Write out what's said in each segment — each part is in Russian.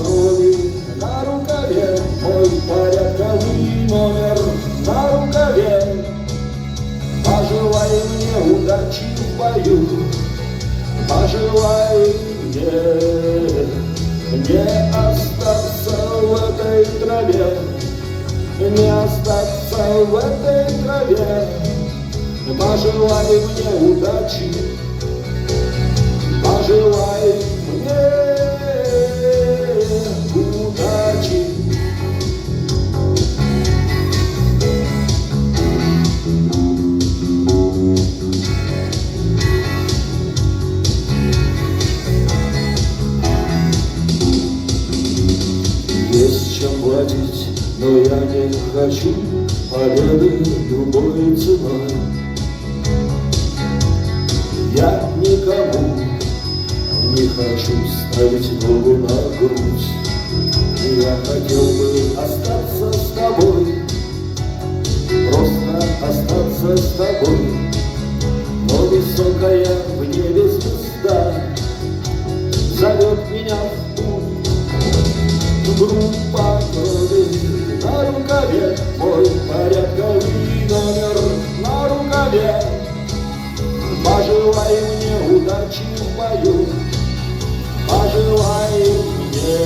крови на рукаве, мой порядковый номер на рукаве. Пожелай мне удачи в бою, пожелай мне не остаться в этой траве, не остаться в этой траве. Пожелай мне удачи, пожелай мне удачи. Есть чем платить, но я не хочу победы любой ценой. Я никому не хочу ставить ногу на грудь. Я хотел бы остаться с тобой, просто остаться с тобой. Но высокая в небе звезда зовет меня в путь. Группа крови на рукаве, мой порядковый номер на рукаве. Пожелай мне удачи в бою, пожелай мне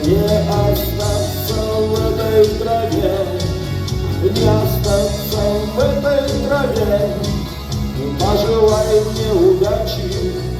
не остаться в этой траве, не остаться в этой траве. Пожелай мне удачи.